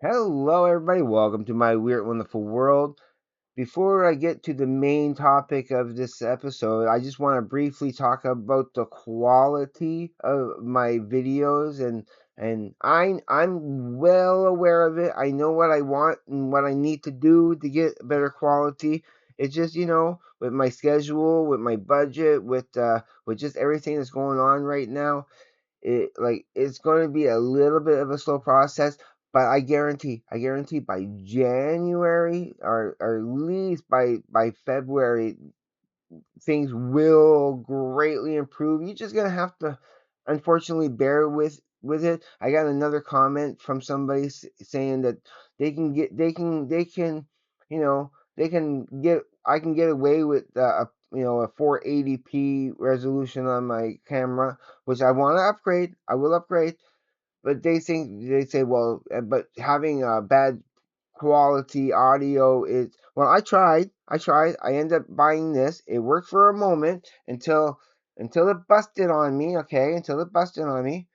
Hello, everybody. Welcome to my weird, wonderful world. Before I get to the main topic of this episode, I just want to briefly talk about the quality of my videos, and I'm well aware of it. I know what I want and what I need to do to get better quality. It's just with my schedule, with my budget, with just everything that's going on right now, it's going to be a little bit of a slow process, but I guarantee by January or at least by February, things will greatly improve. You're just gonna have to, unfortunately, bear with it. I got another comment from somebody saying that they can get I can get away with a 480p resolution on my camera, which I want to upgrade. I will upgrade, but they say, well, but having a bad quality audio is, well, I ended up buying this. It worked for a moment until it busted on me. Okay, until it busted on me,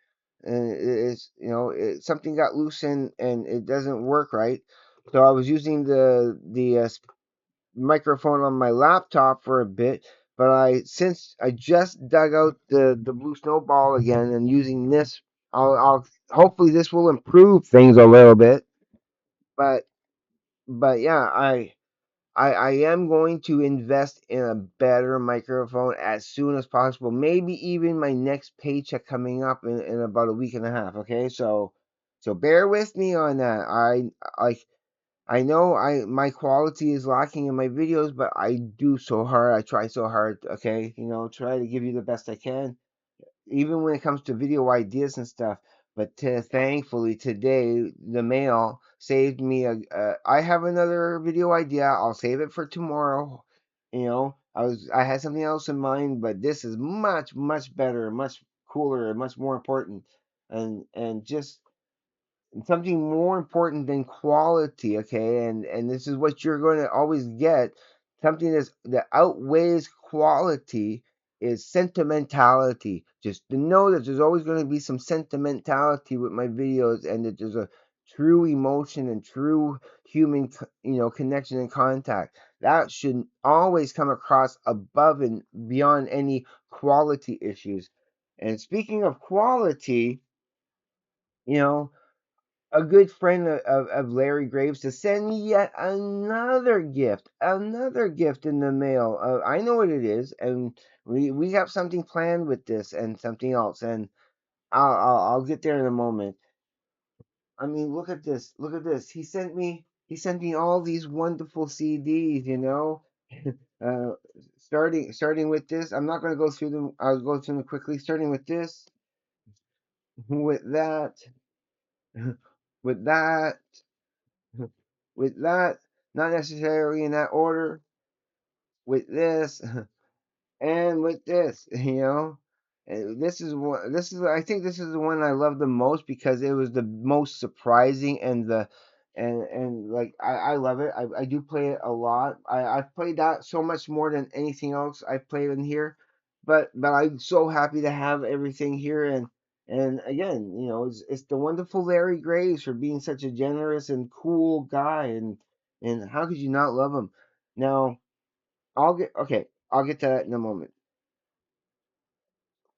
and something got loose, and it doesn't work right. So I was using the microphone on my laptop for a bit, but since I just dug out the blue snowball again and using this, I'll hopefully this will improve things a little bit. But yeah, I am going to invest in a better microphone as soon as possible. Maybe even my next paycheck coming up in about a week and a half. Okay, so bear with me on that. I know my quality is lacking in my videos, but I do so hard. I try so hard. Okay, try to give you the best I can, even when it comes to video ideas and stuff. But thankfully today the mail saved me. I have another video idea. I'll save it for tomorrow. I had something else in mind, but this is much better, much cooler, and much more important, and just something more important than quality. Okay, and this is what you're going to always get. Something that outweighs quality is sentimentality. Just to know that there's always going to be some sentimentality with my videos, and that there's a true emotion and true human connection and contact that should always come across above and beyond any quality issues. And speaking of quality, you know a good friend of Larry Graves to send me yet another gift in the mail. I know what it is, and we have something planned with this and something else, and I'll get there in a moment. I mean, look at this. He sent me all these wonderful CDs. Uh, starting with this. I'm not going to go through them. I'll go through them quickly. Starting with this, with that, with that. with that, not necessarily in that order, with this and with this, And I think this is the one I love the most because it was the most surprising and like I love it. I do play it a lot. I've played that so much more than anything else I've played in here. But I'm so happy to have everything here, and again, it's the wonderful Larry Graves for being such a generous and cool guy, and how could you not love him? Now, I'll get to that in a moment.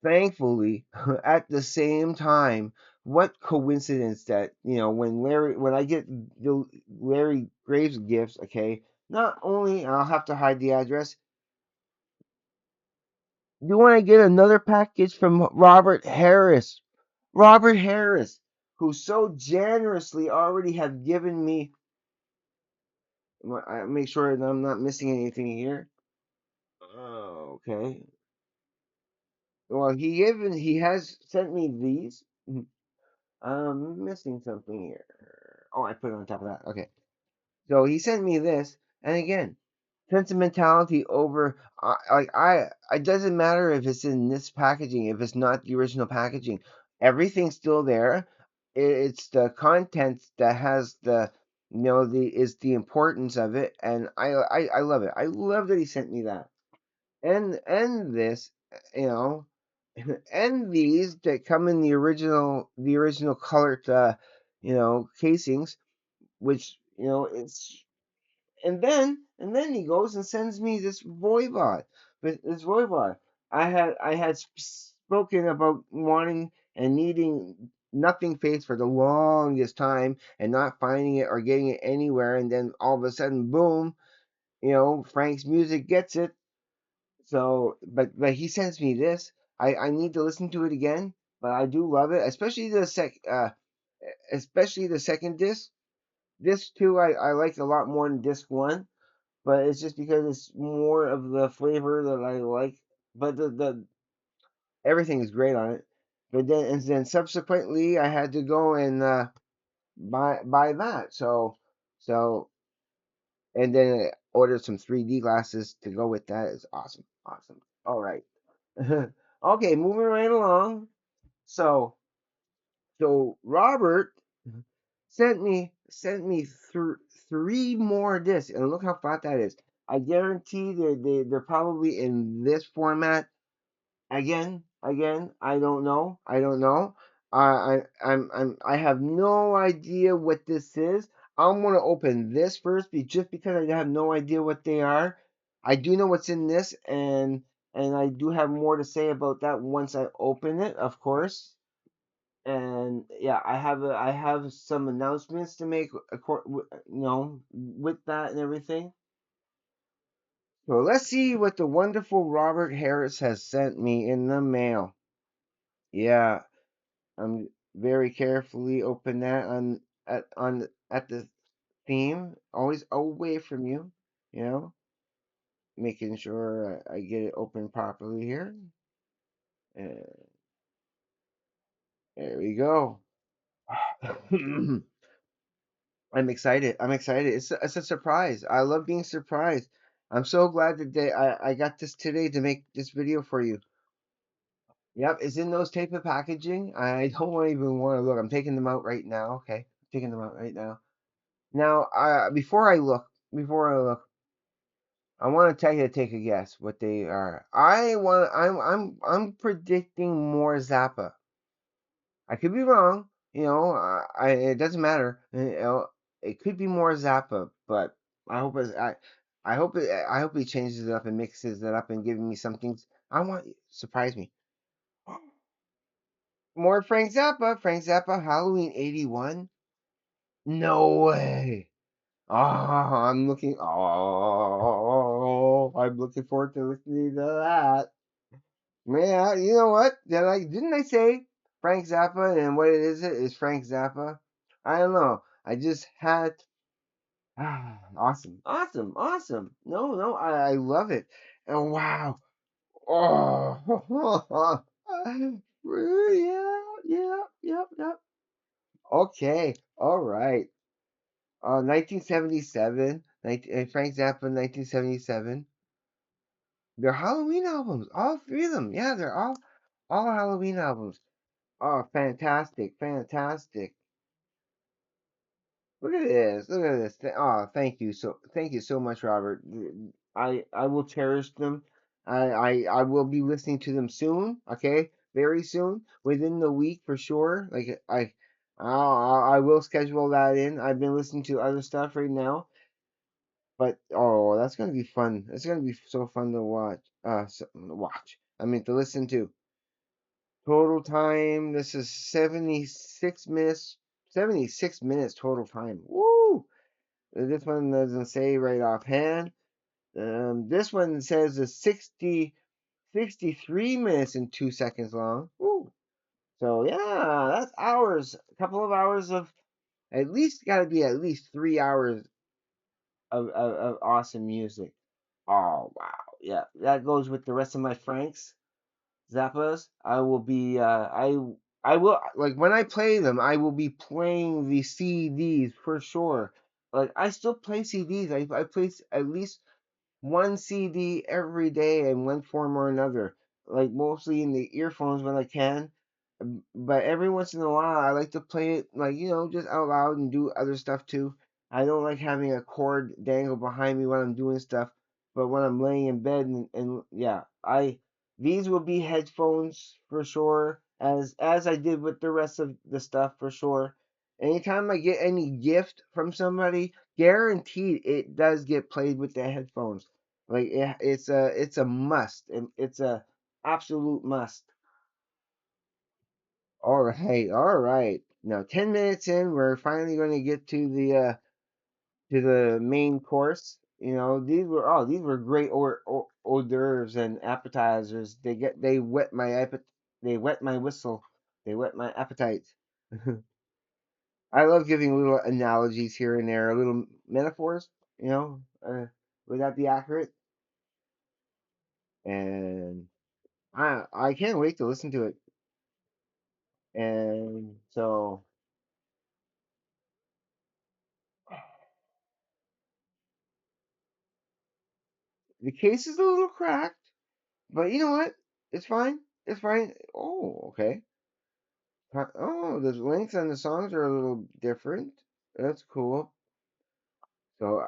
Thankfully, at the same time, what coincidence that, when I get the Larry Graves gifts, okay, not only I'll have to hide the address, you want to get another package from Robert Harris, who so generously already have given me. I make sure that I'm not missing anything here. Oh, okay. Well, he has sent me these. I'm missing something here. Oh, I put it on top of that. Okay. So he sent me this, and again, sentimentality over. It doesn't matter if it's in this packaging, if it's not the original packaging. Everything's still there. It's the contents that has the importance of it, and I love it. I love that he sent me that, and this, you know, and these that come in the original colored casings. which it's and then he goes and sends me this voivod. But this voivod, I had spoken about wanting and needing nothing face for the longest time and not finding it or getting it anywhere, and then all of a sudden, boom, Frank's music gets it. So, but he sends me this. I need to listen to it again, but I do love it, especially the second disc. Disc two, I like a lot more than disc one, but it's just because it's more of the flavor that I like. But the everything is great on it. But then subsequently, I had to go and buy that. So and then I ordered some 3D glasses to go with that. It's awesome, awesome. All right. Okay, moving right along. So so Robert sent me three more discs, and look how fat that is. I guarantee they're probably in this format. Again, I don't know. I don't know. I have no idea what this is. I'm gonna open this first, just because I have no idea what they are. I do know what's in this, and I do have more to say about that once I open it, of course. And yeah, I have some announcements to make, with that and everything. So let's see what the wonderful Robert Harris has sent me in the mail. Yeah, I'm very carefully open that at the theme, always away from you, you know, making sure I get it open properly here. And there we go. I'm excited. I'm excited. It's a surprise. I love being surprised. I'm so glad that I got this today to make this video for you. Yep, it's in those tape of packaging. I don't even want to look. I'm taking them out right now. Okay, I'm taking them out right now. Now, before I look, I want to tell you to take a guess what they are. I'm predicting more Zappa. I could be wrong. It doesn't matter. It could be more Zappa, but I hope it's, I hope he changes it up and mixes it up and giving me something. I want surprise me. More Frank Zappa. Frank Zappa. Halloween '81. No way. I'm looking forward to listening to that. Yeah, you know what? Didn't I say Frank Zappa, and what it is Frank Zappa? I don't know. I just had awesome, awesome, awesome. No, I love it. And wow. Oh yeah, yeah, yep, yep. Okay, all right. 1977, Frank Zappa, 1977. They're Halloween albums, all three of them. Yeah, they're all Halloween albums. Oh, fantastic, fantastic. Look at this. Look at this. Oh, thank you so much, Robert. I will cherish them. I will be listening to them soon. Okay, very soon, within the week for sure. Like I will schedule that in. I've been listening to other stuff right now, but oh, that's gonna be fun. It's gonna be so fun to watch. Watch. I mean, to listen to. Total time. This is 76 minutes. 76 minutes total time. Woo! This one doesn't say right offhand. This one says it's 63 minutes and 2 seconds long. Woo! So yeah, that's hours. A couple of hours of at least got to be at least 3 hours of awesome music. Oh wow, yeah, that goes with the rest of my Franks. Zappas, I will be I will like when I play them, I will be playing the CDs for sure. Like I still play CDs. I play at least one CD every day in one form or another. Like mostly in the earphones when I can. But every once in a while I like to play it like, just out loud and do other stuff too. I don't like having a cord dangle behind me when I'm doing stuff, but when I'm laying in bed and yeah, I these will be headphones for sure, as I did with the rest of the stuff for sure. Anytime I get any gift from somebody, guaranteed it does get played with the headphones. Like it's a must. It's a absolute must. All right, all right. Now 10 minutes in, we're finally going to get to the main course. You know, these were great hors d'oeuvres and appetizers. They wet my they wet my whistle. They wet my appetite. I love giving little analogies here and there, little metaphors. You know, would that be accurate? And I can't wait to listen to it. And so the case is a little cracked, but you know what? It's fine. It's fine. Oh, okay. Oh, the lengths on the songs are a little different. That's cool. So,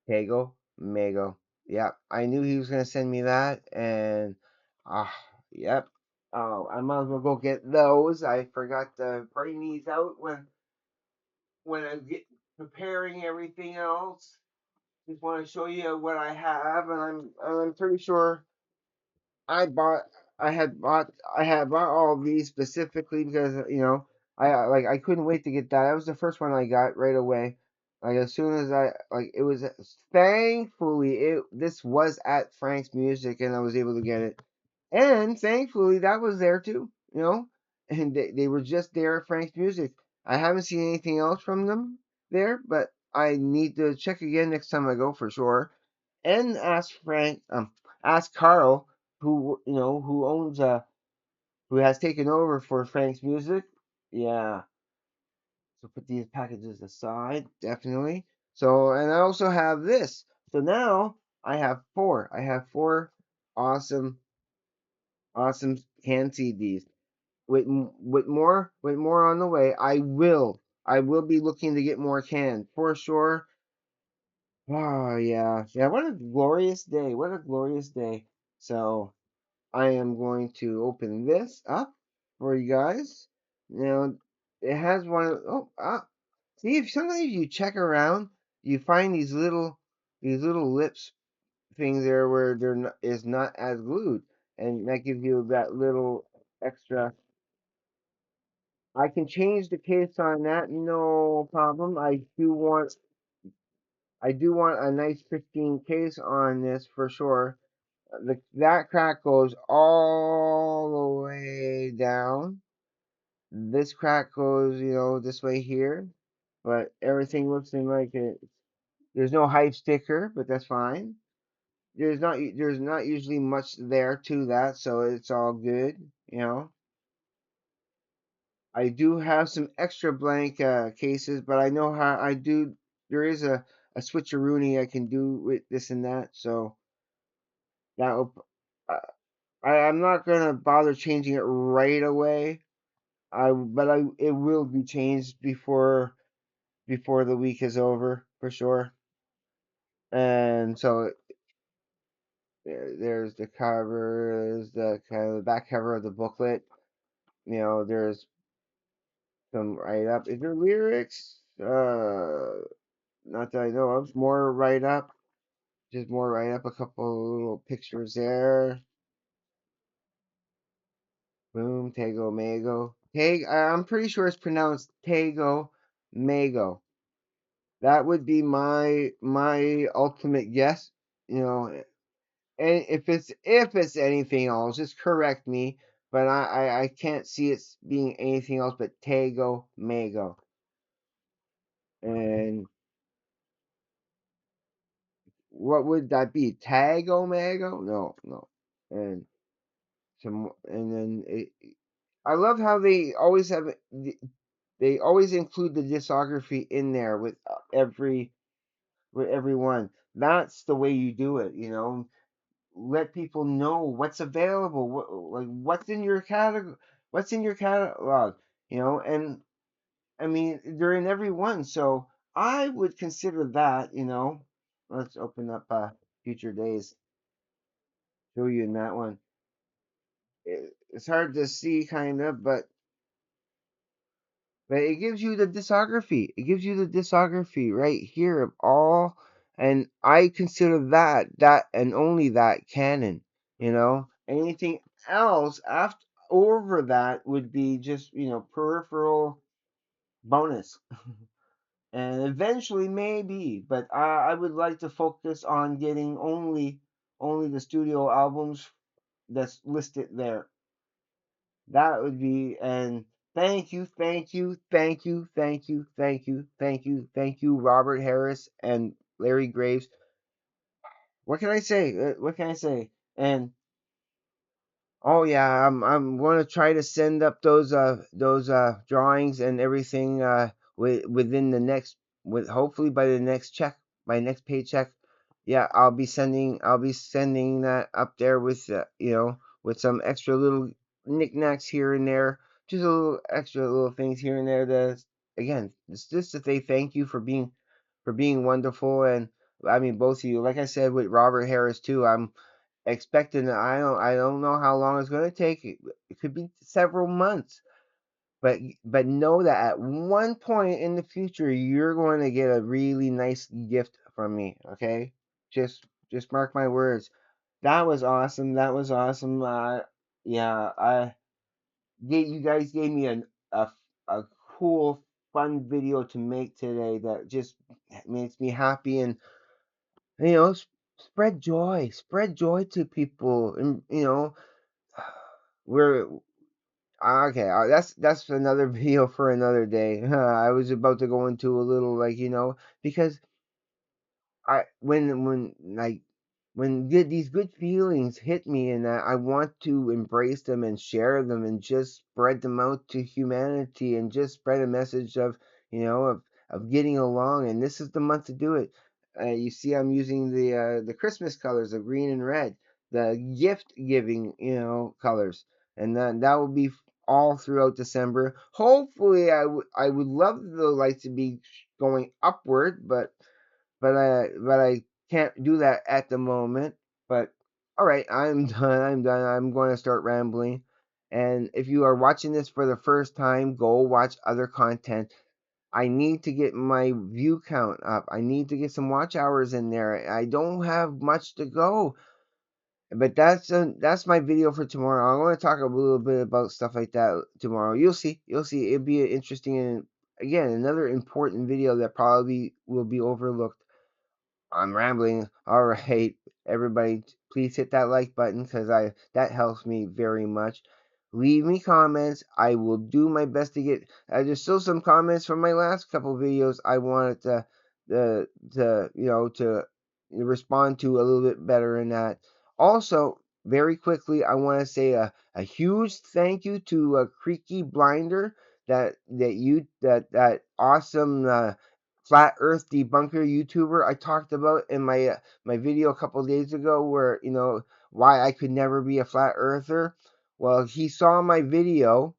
Tego, Mago. Yep, I knew he was gonna send me that, and ah, yep. Oh, I might as well go get those. I forgot to bring these out when I get preparing everything else. Just want to show you what I have, and I'm pretty sure I bought I had bought all of these specifically because I couldn't wait to get that. That was the first one I got right away. Like as soon as I like it was thankfully it this was at Frank's Music and I was able to get it. And thankfully that was there too, you know? And they were just there at Frank's Music. I haven't seen anything else from them there, but I need to check again next time I go for sure. And ask Carl who who owns who has taken over for Frank's Music. Yeah. So put these packages aside, definitely. So and I also have this. So now I have four. I have four awesome awesome hand CDs. With more on the way. I will be looking to get more canned for sure. Oh yeah. Yeah, what a glorious day. What a glorious day. So I am going to open this up for you guys. Now, it has one. See, if sometimes you check around, you find these little lips things there where there is not as glued, and that gives you that little extra. I can change the case on that, no problem. I do want a nice pristine case on this for sure. That crack goes all the way down. This crack goes, this way here, but everything looks in like it. There's no hype sticker, but that's fine. There's not usually much there to that, so it's all good, you know. I do have some extra blank cases, but I know how I do. There is a switcheroony I can do with this and that, so that will. Uh, I'm not gonna bother changing it right away. I it will be changed before the week is over for sure. And so there's the cover, there's the kind of the back cover of the booklet. There's some write up. Is there lyrics? Not that I know of. More write up, just more write up. A couple little pictures there. Boom, Tego Mago. I'm pretty sure it's pronounced Tego Mago. That would be my ultimate guess. You know, and if it's anything else, just correct me. But I can't see it being anything else but Tago Mago. And what would that be? Tago Mago? No, no. And and then I love how they always they always include the discography in there with everyone. That's the way you do it, let people know what's available, like what's in your catalog, and I mean they're in every one, so I would consider that, Let's open up future days, show you in that one. It's hard to see kind of, but But it gives you the discography. It gives you the discography right here of all, and I consider that and only that canon. Anything else after over that would be just peripheral bonus. And eventually maybe, but I would like to focus on getting only the studio albums that's listed there. That would be, and thank you, thank you, thank you, thank you, thank you, thank you, thank you, Robert Harris and Larry Graves. What can I say? What can I say? And oh yeah, I'm gonna try to send up those drawings and everything within the next, with hopefully by the next check, my next paycheck. Yeah, I'll be sending that up there with with some extra little knickknacks here and there, just a little extra little things here and there. That again, it's just to say thank you for being wonderful. And I mean both of you, like I said with Robert Harris too. I'm expecting that I don't know how long it's going to take. It could be several months, but know that at one point in the future you're going to get a really nice gift from me. Okay, just mark my words. That was awesome. That was awesome. Yeah, you guys gave me a cool, fun video to make today that just makes me happy. And spread joy to people. And we're okay. That's another video for another day. I was about to go into a little, like, because I when like when these good feelings hit me, and I want to embrace them and share them and just spread them out to humanity and just spread a message of of getting along. And this is the month to do it. You see, I'm using the Christmas colors of green and red, the gift giving colors, and then that will be all throughout December. Hopefully, I would love the lights to be going upward, but I can't do that at the moment. But all right, I'm done. I'm done. I'm going to start rambling. And if you are watching this for the first time, go watch other content. I need to get my view count up. I need to get some watch hours in there. I don't have much to go. But that's my video for tomorrow. I want to talk a little bit about stuff like that tomorrow. You'll see. You'll see. It'll be interesting, and again, another important video that probably will be overlooked. I'm rambling. All right, everybody, please hit that like button because I that helps me very much. Leave me comments. I will do my best to get. There's still some comments from my last couple videos. I wanted to respond to a little bit better in that. Also, very quickly, I want to say a huge thank you to Creaky Blinder, that awesome. Flat Earth debunker YouTuber I talked about in my video a couple days ago, where why I could never be a flat earther. Well, he saw my video.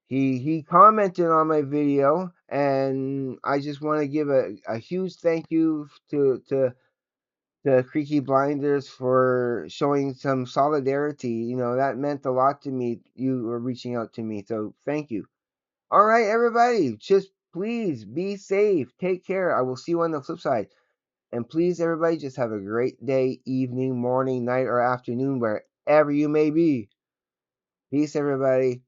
He commented on my video, and I just want to give a huge thank you to Creaky Blinders for showing some solidarity. That meant a lot to me. You were reaching out to me, so thank you. All right, everybody, just please be safe. Take care. I will see you on the flip side. And please, everybody, just have a great day, evening, morning, night, or afternoon, wherever you may be. Peace, everybody.